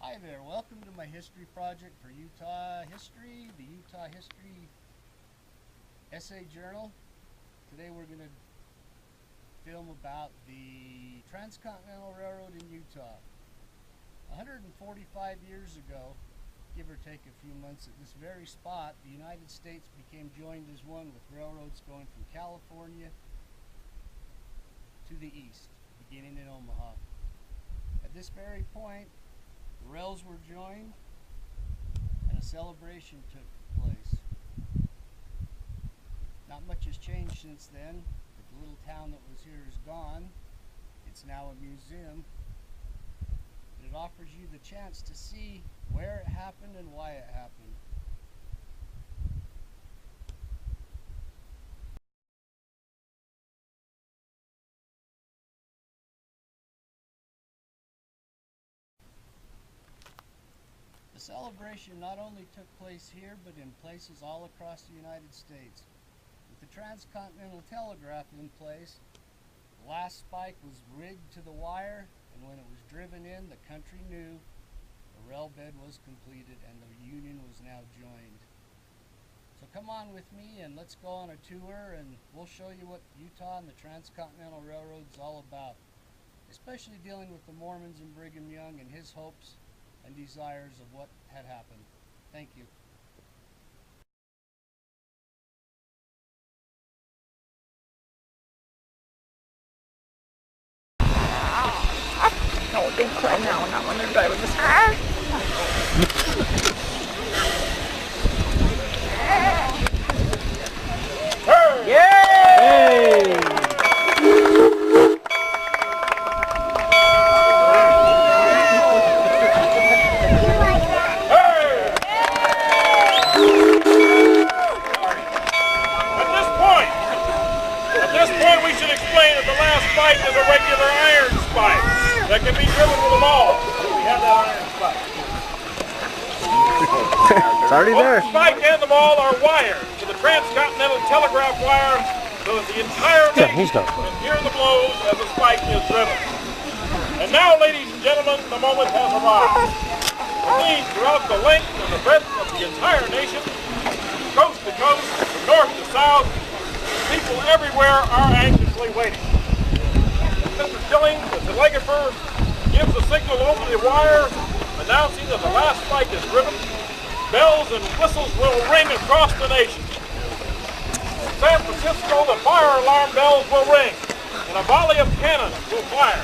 Hi there, welcome to my history project for Utah History, the Utah History Essay Journal. Today we're going to film about the Transcontinental Railroad in Utah. 145 years ago, give or take a few months, at this very spot, the United States became joined as one, with railroads going from California to the east, beginning in Omaha. At this very point, the rails were joined and a celebration took place. Not much has changed since then. The little town that was here is gone. It's now a museum. But it offers you the chance to see where it happened and why it happened. The celebration not only took place here, but in places all across the United States. With the Transcontinental Telegraph in place, the last spike was rigged to the wire, and when it was driven in, the country knew the rail bed was completed and the Union was now joined. So come on with me and let's go on a tour, and we'll show you what Utah and the Transcontinental Railroad is all about, especially dealing with the Mormons and Brigham Young and his hopes and desires of what had happened. Thank you. No, don't cry now, not when they're driving this car. Yay! We should explain that the last spike is a regular iron spike that can be driven with a ball. We have that iron spike. It's already there. Both the spike and the ball are wired to the Transcontinental Telegraph wire so that the entire nation can hear the blows as the spike is driven. And now, ladies and gentlemen, the moment has arrived. Indeed, throughout the length and the breadth of the entire nation, coast to coast, from north to south, people everywhere are anxiously waiting. Mr. Stillings, the telegrapher, gives the signal over the wire, announcing that the last spike is driven. Bells and whistles will ring across the nation. In San Francisco, the fire alarm bells will ring, and a volley of cannon will fire.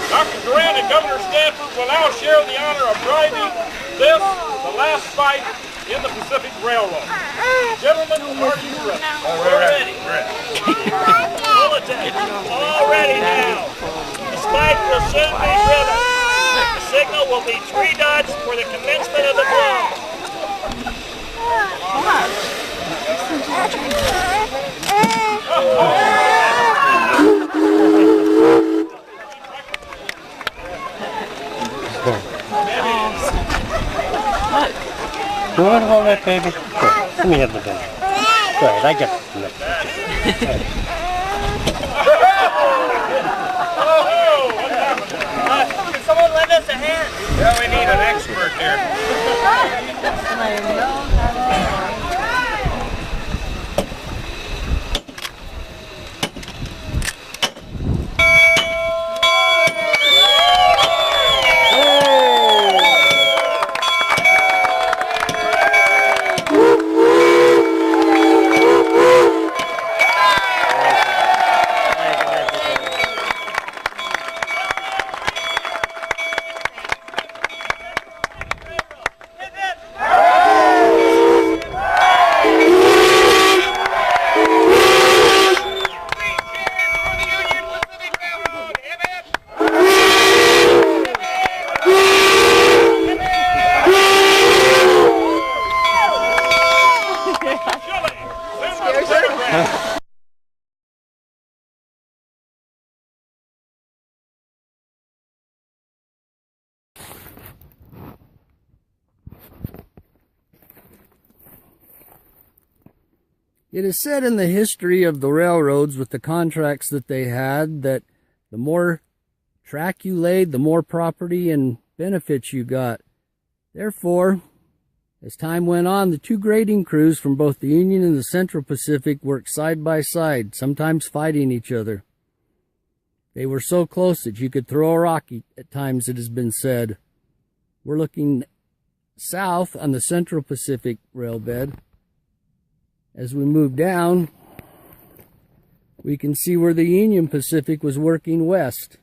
Dr. Durant and Governor Stanford will now share the honor of driving this, the last spike in the Pacific Railroad. Gentlemen, are you ready? We're ready. Full attention. All ready now. The spike will soon be driven. The signal will be 3 dots for the commencement of the blow. You want to hold that, baby? Sure. Let me have the baby. All right, I get it. Can someone lend us a hand? Yeah, we need an expert here. It is said in the history of the railroads with the contracts that they had that The more track you laid, the more property and benefits you got. Therefore, as time went on, the two grading crews from both the Union and the Central Pacific worked side by side, sometimes fighting each other. They were so close that you could throw a rock at times, it has been said. We're looking south on the Central Pacific rail bed. As we move down, we can see where the Union Pacific was working west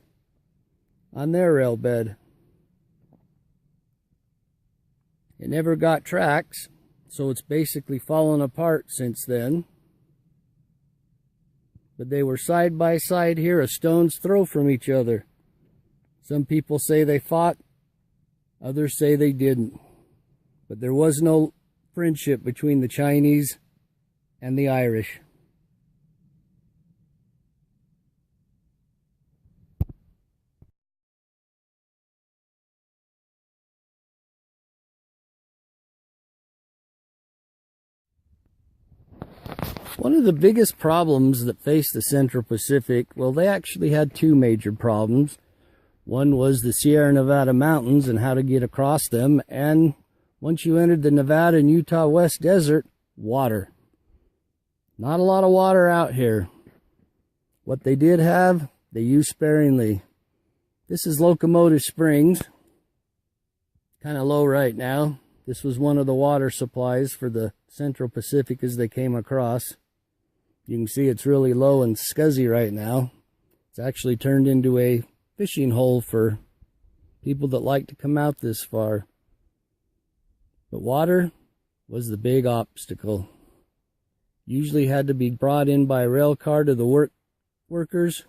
on their rail bed. It never got tracks, so it's basically fallen apart since then. But they were side by side here, a stone's throw from each other. Some people say they fought, others say they didn't. But there was no friendship between the Chinese and the Irish. One of the biggest problems that faced the Central Pacific, well, they actually had two major problems. One was the Sierra Nevada mountains and how to get across them, and once you entered the Nevada and Utah West Desert, water. Not a lot of water out here. What they did have, they used sparingly. This is Locomotive Springs. Kind of low right now. This was one of the water supplies for the Central Pacific as they came across. You can see it's really low and scuzzy right now. It's actually turned into a fishing hole for people that like to come out this far. But water was the big obstacle. Usually had to be brought in by rail car to the workers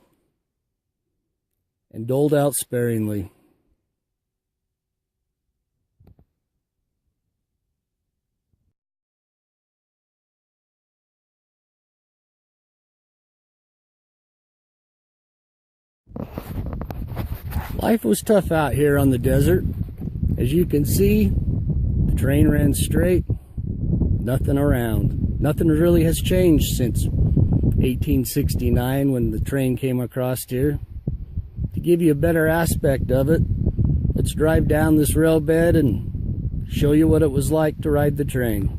and doled out sparingly. Life was tough out here on the desert. As you can see, the train ran straight, nothing around. Nothing really has changed since 1869 when the train came across here. To give you a better aspect of it, let's drive down this rail bed and show you what it was like to ride the train.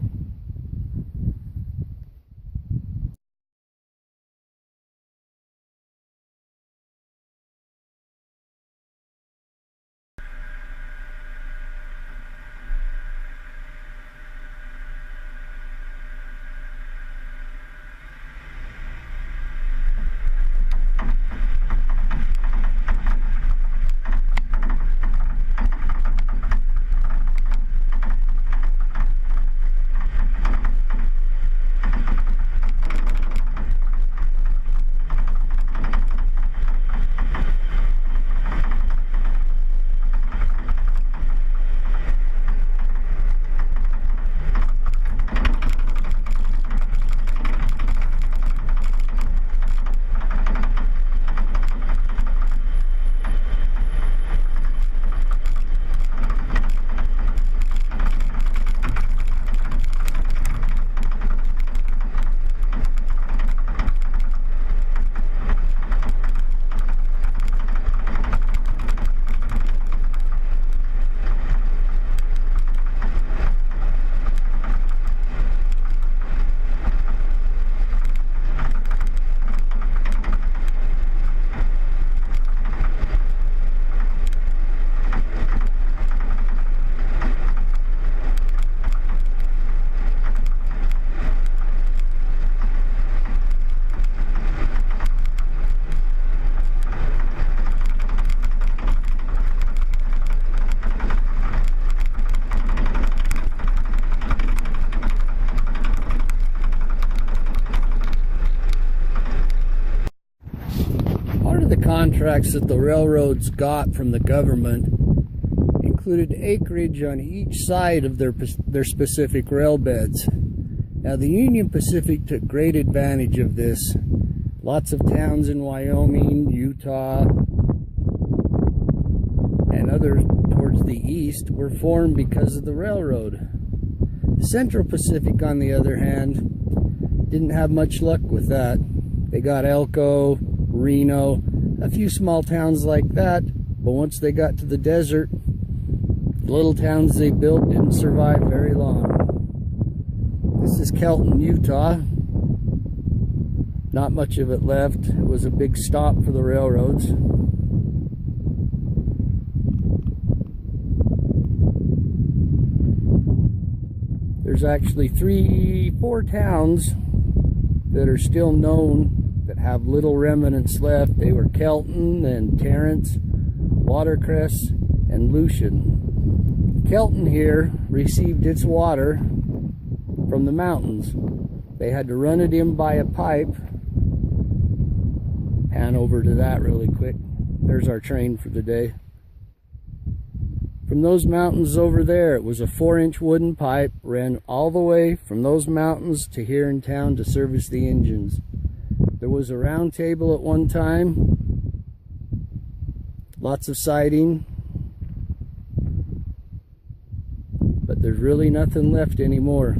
Contracts that the railroads got from the government included acreage on each side of their specific rail beds. Now the Union Pacific took great advantage of this. Lots of towns in Wyoming, Utah, and others towards the east were formed because of the railroad. The Central Pacific, on the other hand, didn't have much luck with that. They got Elko, Reno, a few small towns like that, but once they got to the desert, the little towns they built didn't survive very long. This is Kelton, Utah. Not much of it left. It was a big stop for the railroads. There's actually 4 towns that are still known that have little remnants left. They were Kelton and Terrence, Watercress, and Lucian. Kelton here received its water from the mountains. They had to run it in by a pipe. Pan over to that really quick. There's our train for the day. From those mountains over there, it was a 4-inch wooden pipe, ran all the way from those mountains to here in town to service the engines. There was a round table at one time, lots of siding, but there's really nothing left anymore.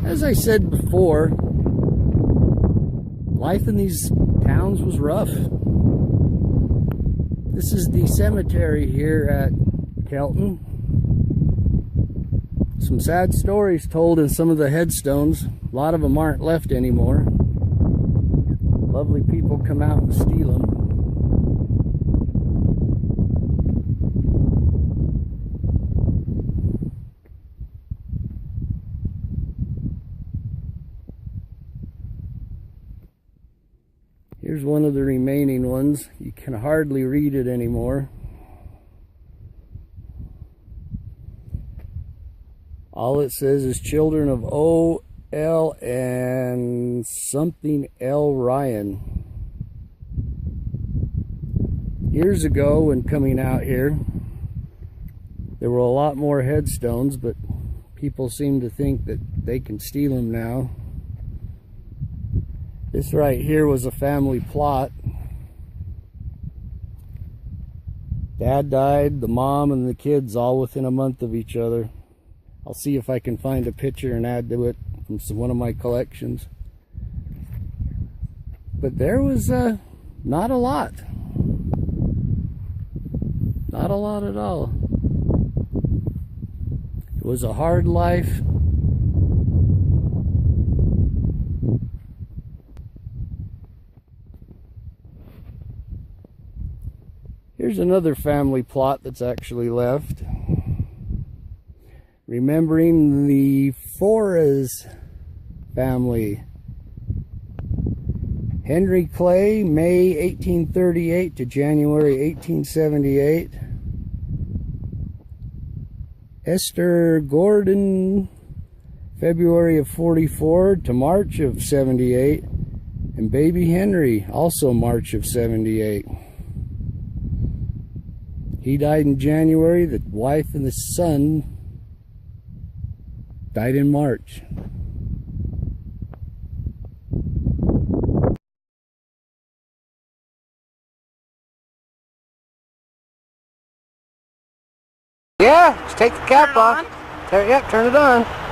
As I said before, life in these towns was rough. This is the cemetery here at Kelton. Some sad stories told in some of the headstones. A lot of them aren't left anymore. Lovely people come out and steal them. Here's one of the remaining ones. You can hardly read it anymore. All it says is children of O.L. and something L. Ryan. Years ago when coming out here, there were a lot more headstones, but people seem to think that they can steal them now. This right here was a family plot. Dad died, the mom and the kids all within a month of each other. I'll see if I can find a picture and add to it from one of my collections. But there was not a lot. Not a lot at all. It was a hard life. Here's another family plot that's actually left. Remembering the Flores family. Henry Clay, May 1838 to January 1878. Esther Gordon, February of 44 to March of 78. And baby Henry, also March of 78. He died in January. The wife and the son died in March. Yeah, just take the cap off. Yep, turn it on.